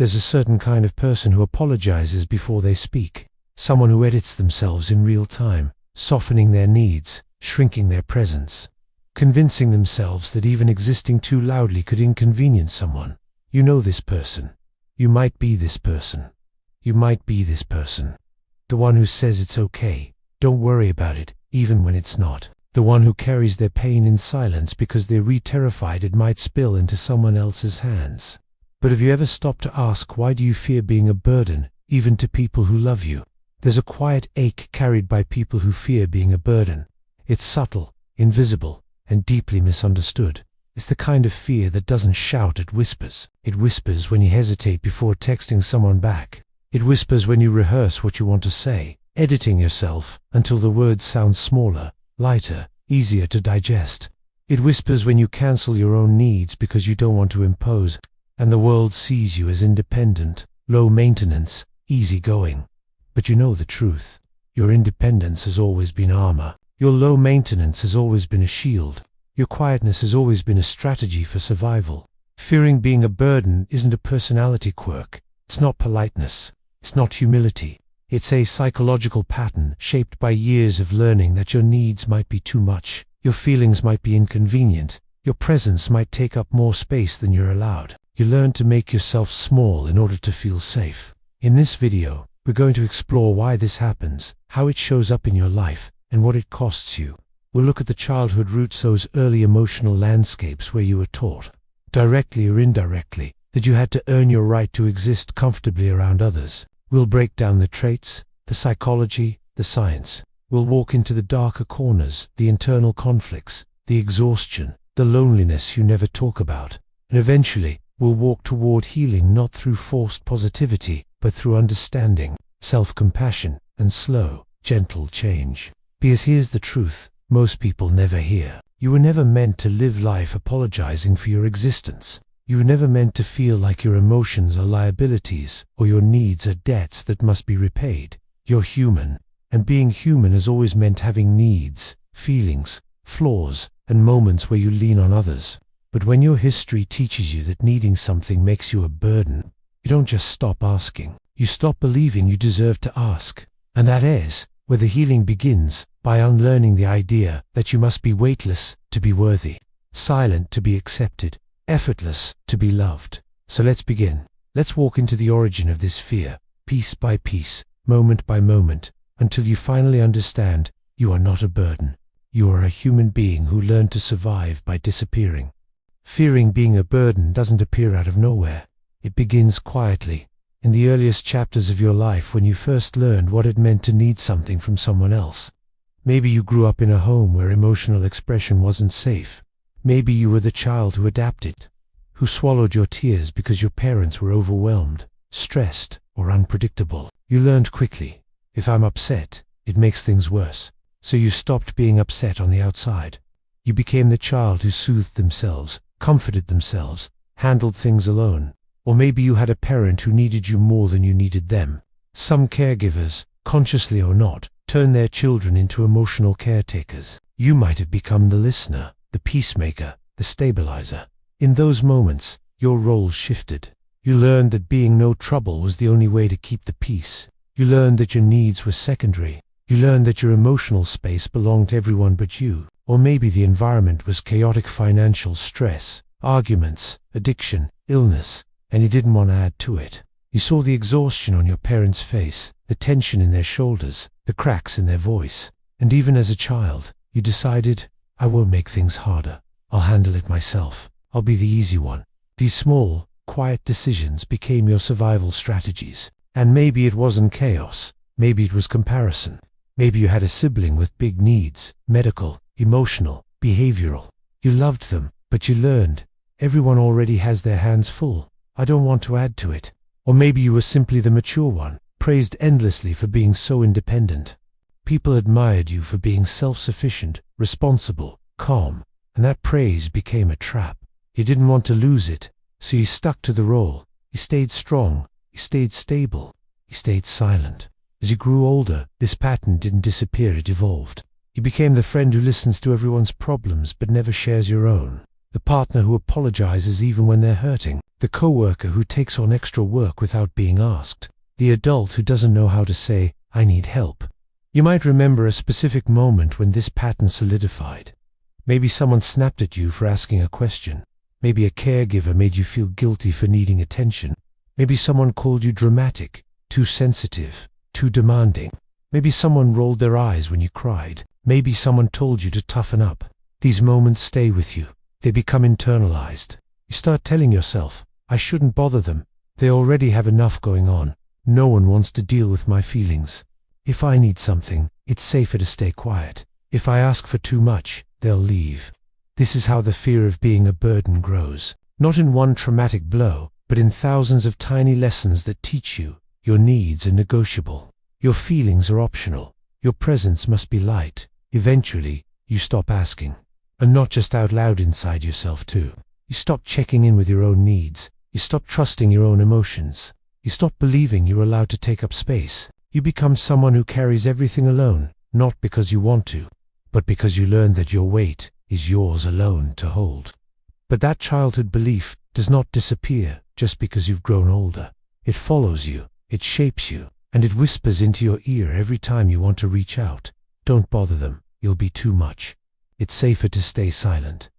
There's a certain kind of person who apologizes before they speak. Someone who edits themselves in real time, softening their needs, shrinking their presence, convincing themselves that even existing too loudly could inconvenience someone. You know this person. You might be this person. You might be this person. The one who says it's okay, don't worry about it, even when it's not. The one who carries their pain in silence because they're terrified it might spill into someone else's hands. But have you ever stopped to ask, why do you fear being a burden, even to people who love you? There's a quiet ache carried by people who fear being a burden. It's subtle, invisible, and deeply misunderstood. It's the kind of fear that doesn't shout, it whispers. It whispers when you hesitate before texting someone back. It whispers when you rehearse what you want to say, editing yourself until the words sound smaller, lighter, easier to digest. It whispers when you cancel your own needs because you don't want to impose, and the world sees you as independent, low maintenance, easygoing. But you know the truth. Your independence has always been armor. Your low maintenance has always been a shield. Your quietness has always been a strategy for survival. Fearing being a burden isn't a personality quirk. It's not politeness. It's not humility. It's a psychological pattern shaped by years of learning that your needs might be too much, your feelings might be inconvenient, your presence might take up more space than you're allowed. You learn to make yourself small in order to feel safe. In this video, we're going to explore why this happens, how it shows up in your life, and what it costs you. We'll look at the childhood roots, those early emotional landscapes where you were taught, directly or indirectly, that you had to earn your right to exist comfortably around others. We'll break down the traits, the psychology, the science. We'll walk into the darker corners, the internal conflicts, the exhaustion, the loneliness you never talk about. And eventually, we'll walk toward healing, not through forced positivity, but through understanding, self-compassion, and slow, gentle change. Because here's the truth, most people never hear. You were never meant to live life apologizing for your existence. You were never meant to feel like your emotions are liabilities or your needs are debts that must be repaid. You're human, and being human has always meant having needs, feelings, flaws, and moments where you lean on others. But when your history teaches you that needing something makes you a burden, you don't just stop asking. You stop believing you deserve to ask. And that is where the healing begins, by unlearning the idea that you must be weightless to be worthy, silent to be accepted, effortless to be loved. So let's begin. Let's walk into the origin of this fear, piece by piece, moment by moment, until you finally understand you are not a burden. You are a human being who learned to survive by disappearing. Fearing being a burden doesn't appear out of nowhere. It begins quietly, in the earliest chapters of your life, when you first learned what it meant to need something from someone else. Maybe you grew up in a home where emotional expression wasn't safe. Maybe you were the child who adapted, who swallowed your tears because your parents were overwhelmed, stressed, or unpredictable. You learned quickly, if I'm upset, it makes things worse. So you stopped being upset on the outside. You became the child who soothed themselves, comforted themselves, handled things alone. Or maybe you had a parent who needed you more than you needed them. Some caregivers, consciously or not, turn their children into emotional caretakers. You might have become the listener, the peacemaker, the stabilizer. In those moments, your role shifted. You learned that being no trouble was the only way to keep the peace. You learned that your needs were secondary. You learned that your emotional space belonged to everyone but you. Or maybe the environment was chaotic: financial stress, arguments, addiction, illness, and you didn't want to add to it. You saw the exhaustion on your parents' face, the tension in their shoulders, the cracks in their voice. And even as a child, you decided, I won't make things harder. I'll handle it myself. I'll be the easy one. These small, quiet decisions became your survival strategies. And maybe it wasn't chaos. Maybe it was comparison. Maybe you had a sibling with big needs, medical, emotional, behavioral. You loved them, but you learned, everyone already has their hands full. I don't want to add to it. Or maybe you were simply the mature one, praised endlessly for being so independent. People admired you for being self-sufficient, responsible, calm, and that praise became a trap. You didn't want to lose it, so you stuck to the role. You stayed strong, you stayed stable, you stayed silent. As you grew older, this pattern didn't disappear, it evolved. You became the friend who listens to everyone's problems but never shares your own. The partner who apologizes even when they're hurting. the coworker who takes on extra work without being asked, the adult who doesn't know how to say, "I need help." You might remember a specific moment when this pattern solidified. Maybe someone snapped at you for asking a question. Maybe a caregiver made you feel guilty for needing attention. Maybe someone called you dramatic, too sensitive, too demanding. Maybe someone rolled their eyes when you cried. Maybe someone told you to toughen up. These moments stay with you. They become internalized. You start telling yourself, "I shouldn't bother them. They already have enough going on. No one wants to deal with my feelings. If I need something, it's safer to stay quiet. If I ask for too much, they'll leave." This is how the fear of being a burden grows. Not in one traumatic blow, but in thousands of tiny lessons that teach you your needs are negotiable. Your feelings are optional. Your presence must be light. Eventually, you stop asking. And not just out loud inside yourself too. You stop checking in with your own needs. You stop trusting your own emotions. You stop believing you're allowed to take up space. You become someone who carries everything alone, not because you want to, but because you learn that your weight is yours alone to hold. But that childhood belief does not disappear just because you've grown older. It follows you, it shapes you, and it whispers into your ear every time you want to reach out. Don't bother them, you'll be too much. It's safer to stay silent.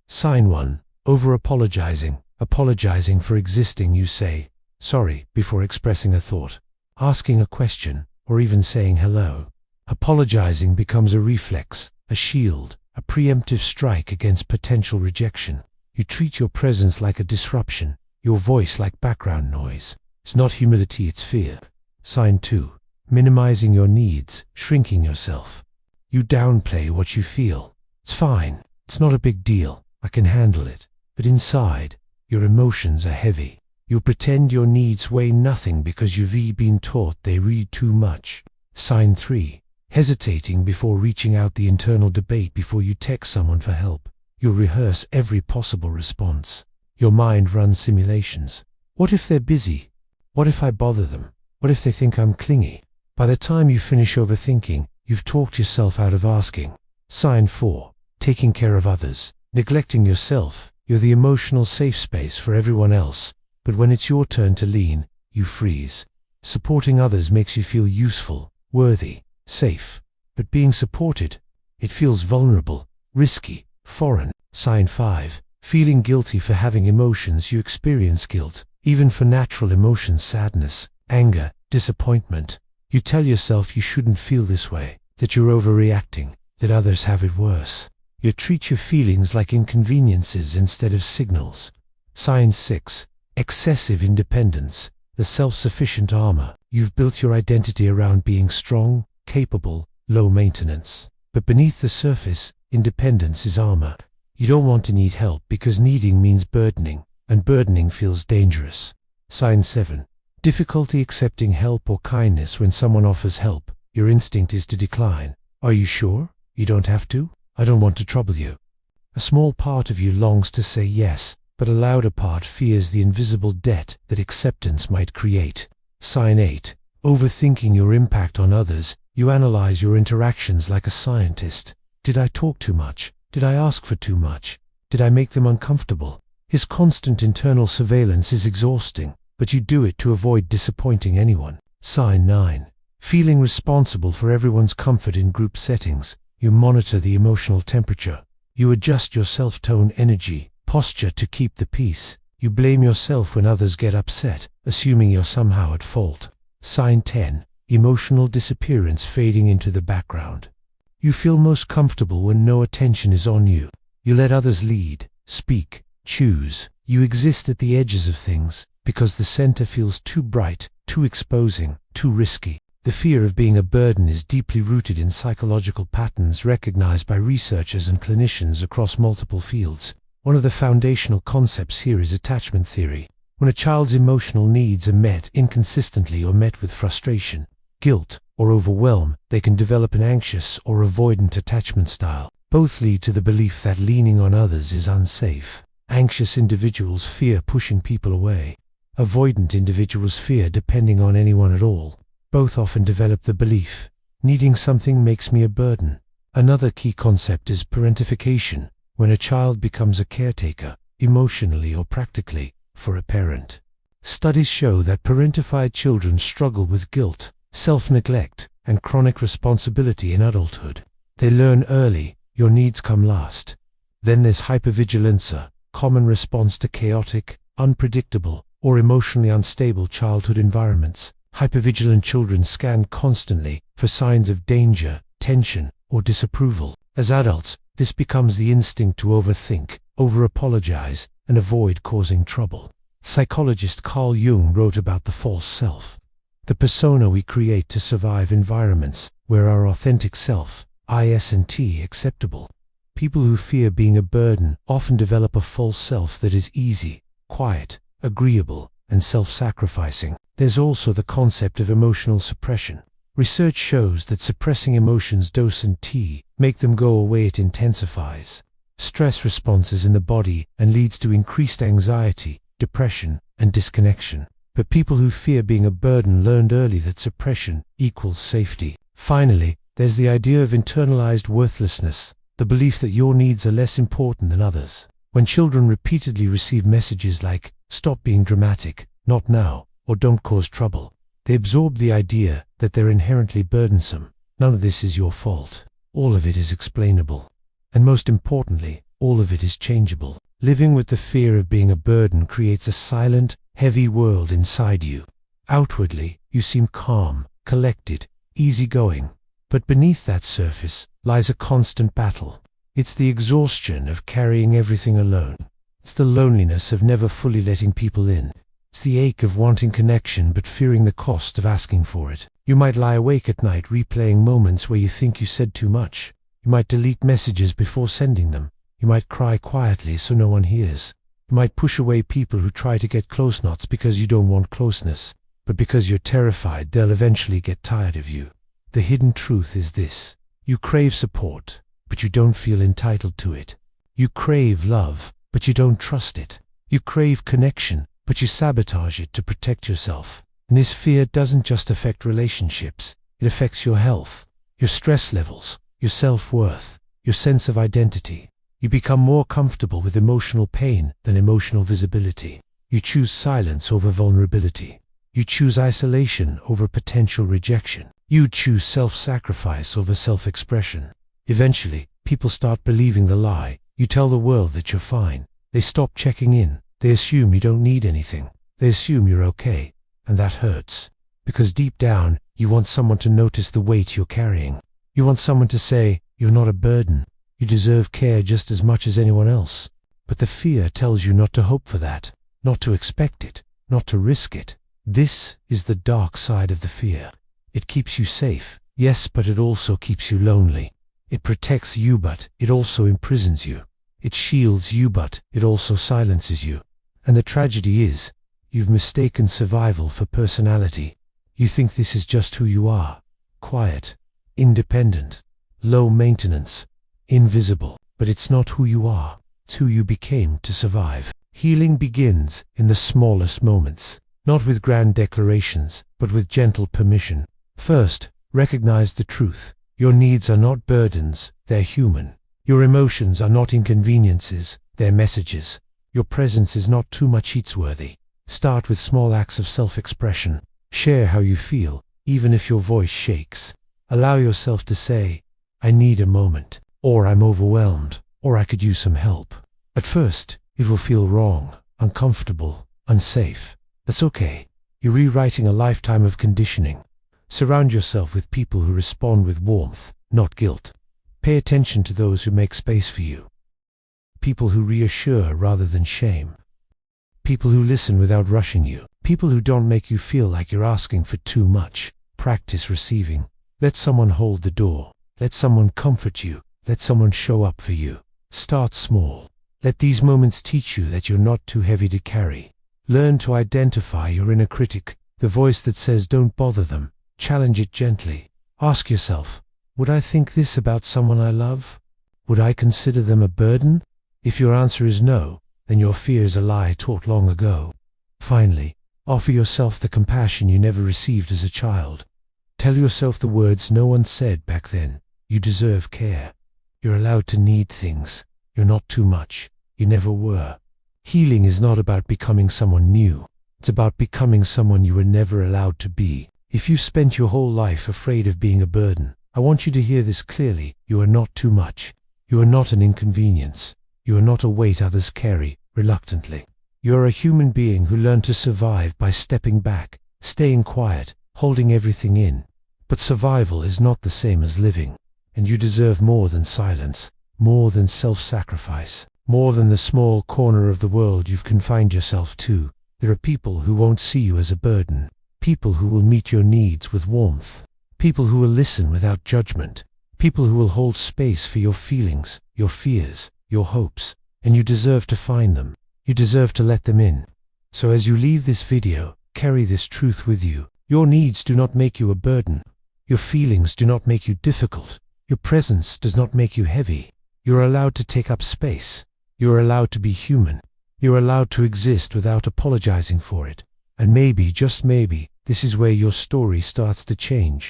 Sign 1. Over-apologizing. Apologizing for existing. You say, "Sorry," before expressing a thought, asking a question, or even saying hello. Apologizing becomes a reflex, a shield, a preemptive strike against potential rejection. You treat your presence like a disruption, your voice like background noise. It's not humility, it's fear. Sign 2. Minimizing your needs, shrinking yourself. You downplay what you feel. It's fine. It's not a big deal. I can handle it. But inside, your emotions are heavy. You pretend your needs weigh nothing because you've been taught they read too much. Sign 3. Hesitating before reaching out. The internal debate before you text someone for help. You rehearse every possible response. Your mind runs simulations. What if they're busy? What if I bother them? What if they think I'm clingy? By the time you finish overthinking, you've talked yourself out of asking. Sign 4. Taking care of others. Neglecting yourself. You're the emotional safe space for everyone else. But when it's your turn to lean, you freeze. Supporting others makes you feel useful, worthy, safe. But being supported, it feels vulnerable, risky, foreign. Sign 5. Feeling guilty for having emotions. You experience guilt, even for natural emotions: sadness, anger, disappointment. You tell yourself you shouldn't feel this way, that you're overreacting, that others have it worse. You treat your feelings like inconveniences instead of signals. Sign 6. Excessive independence. The self-sufficient armor. You've built your identity around being strong, capable, low maintenance. But beneath the surface, independence is armor. You don't want to need help because needing means burdening, and burdening feels dangerous. Sign 7. Difficulty accepting help or kindness. When someone offers help, your instinct is to decline. Are you sure? You don't have to? I don't want to trouble you. A small part of you longs to say yes, but a louder part fears the invisible debt that acceptance might create. Sign 8. Overthinking your impact on others. You analyze your interactions like a scientist. Did I talk too much? Did I ask for too much? Did I make them uncomfortable? His constant internal surveillance is exhausting, but you do it to avoid disappointing anyone. Sign 9. Feeling responsible for everyone's comfort in group settings. You monitor the emotional temperature. You adjust your self-tone, energy, posture to keep the peace. You blame yourself when others get upset, assuming you're somehow at fault. Sign 10. Emotional disappearance. Fading into the background. You feel most comfortable when no attention is on you. You let others lead, speak, choose. You exist at the edges of things because the center feels too bright, too exposing, too risky. The fear of being a burden is deeply rooted in psychological patterns recognized by researchers and clinicians across multiple fields. One of the foundational concepts here is attachment theory. When a child's emotional needs are met inconsistently or met with frustration, guilt, or overwhelm, they can develop an anxious or avoidant attachment style. Both lead to the belief that leaning on others is unsafe. Anxious individuals fear pushing people away. Avoidant individuals fear depending on anyone at all. Both often develop the belief, needing something makes me a burden. Another key concept is parentification. When a child becomes a caretaker, emotionally or practically, for a parent. Studies show that parentified children struggle with guilt, self-neglect, and chronic responsibility in adulthood. They learn early, your needs come last. Then there's hypervigilance, a common response to chaotic, unpredictable, or emotionally unstable childhood environments. Hypervigilant children scan constantly for signs of danger, tension, or disapproval. As adults, this becomes the instinct to overthink, over-apologize, and avoid causing trouble. Psychologist Carl Jung wrote about the false self, the persona we create to survive environments where our authentic self isn't acceptable. People who fear being a burden often develop a false self that is easy, quiet, agreeable, and self-sacrificing. There's also the concept of emotional suppression. Research shows that suppressing emotions doesn't make them go away, it intensifies stress responses in the body and leads to increased anxiety, depression, and disconnection. But people who fear being a burden learned early that suppression equals safety. Finally, there's the idea of internalized worthlessness, the belief that your needs are less important than others. When children repeatedly receive messages like, "Stop being dramatic," "Not now," or "Don't cause trouble," they absorb the idea that they're inherently burdensome. None of this is your fault. All of it is explainable. And most importantly, all of it is changeable. Living with the fear of being a burden creates a silent, heavy world inside you. Outwardly, you seem calm, collected, easygoing. But beneath that surface lies a constant battle. It's the exhaustion of carrying everything alone. It's the loneliness of never fully letting people in. It's the ache of wanting connection but fearing the cost of asking for it. You might lie awake at night replaying moments where you think you said too much. You might delete messages before sending them. You might cry quietly so no one hears. You might push away people who try to get close, not because you don't want closeness, but because you're terrified they'll eventually get tired of you. The hidden truth is this: you crave support, but you don't feel entitled to it. You crave love, but you don't trust it. You crave connection, but you sabotage it to protect yourself. And this fear doesn't just affect relationships, it affects your health, your stress levels, your self-worth, your sense of identity. You become more comfortable with emotional pain than emotional visibility. You choose silence over vulnerability. You choose isolation over potential rejection. You choose self-sacrifice over self-expression. Eventually, people start believing the lie. You tell the world that you're fine. They stop checking in. They assume you don't need anything. They assume you're okay. And that hurts. Because deep down, you want someone to notice the weight you're carrying. You want someone to say, "You're not a burden. You deserve care just as much as anyone else." But the fear tells you not to hope for that, not to expect it, not to risk it. This is the dark side of the fear. It keeps you safe, yes, but it also keeps you lonely. It protects you, but it also imprisons you. It shields you, but it also silences you. And the tragedy is, you've mistaken survival for personality. You think this is just who you are: quiet, independent, low maintenance, invisible. But it's not who you are, it's who you became to survive. Healing begins in the smallest moments, not with grand declarations, but with gentle permission. First, recognize the truth. Your needs are not burdens, they're human. Your emotions are not inconveniences, they're messages. Your presence is not too much eats-worthy. Start with small acts of self-expression. Share how you feel, even if your voice shakes. Allow yourself to say, "I need a moment," or "I'm overwhelmed," or "I could use some help." At first, it will feel wrong, uncomfortable, unsafe. That's okay. You're rewriting a lifetime of conditioning. Surround yourself with people who respond with warmth, not guilt. Pay attention to those who make space for you. People who reassure rather than shame. People who listen without rushing you. People who don't make you feel like you're asking for too much. Practice receiving. Let someone hold the door. Let someone comfort you. Let someone show up for you. Start small. Let these moments teach you that you're not too heavy to carry. Learn to identify your inner critic, the voice that says don't bother them. Challenge it gently. Ask yourself, would I think this about someone I love? Would I consider them a burden? If your answer is no, then your fear is a lie taught long ago. Finally, offer yourself the compassion you never received as a child. Tell yourself the words no one said back then. You deserve care. You're allowed to need things. You're not too much. You never were. Healing is not about becoming someone new. It's about becoming someone you were never allowed to be. If you spent your whole life afraid of being a burden, I want you to hear this clearly. You are not too much. You are not an inconvenience. You are not a weight others carry reluctantly. You are a human being who learned to survive by stepping back, staying quiet, holding everything in. But survival is not the same as living. And you deserve more than silence, more than self-sacrifice, more than the small corner of the world you've confined yourself to. There are people who won't see you as a burden, people who will meet your needs with warmth, people who will listen without judgment, people who will hold space for your feelings, your fears, your hopes, and you deserve to find them. You deserve to let them in. So as you leave this video, carry this truth with you. Your needs do not make you a burden. Your feelings do not make you difficult. Your presence does not make you heavy. You are allowed to take up space. You are allowed to be human. You are allowed to exist without apologizing for it. And maybe, just maybe, this is where your story starts to change.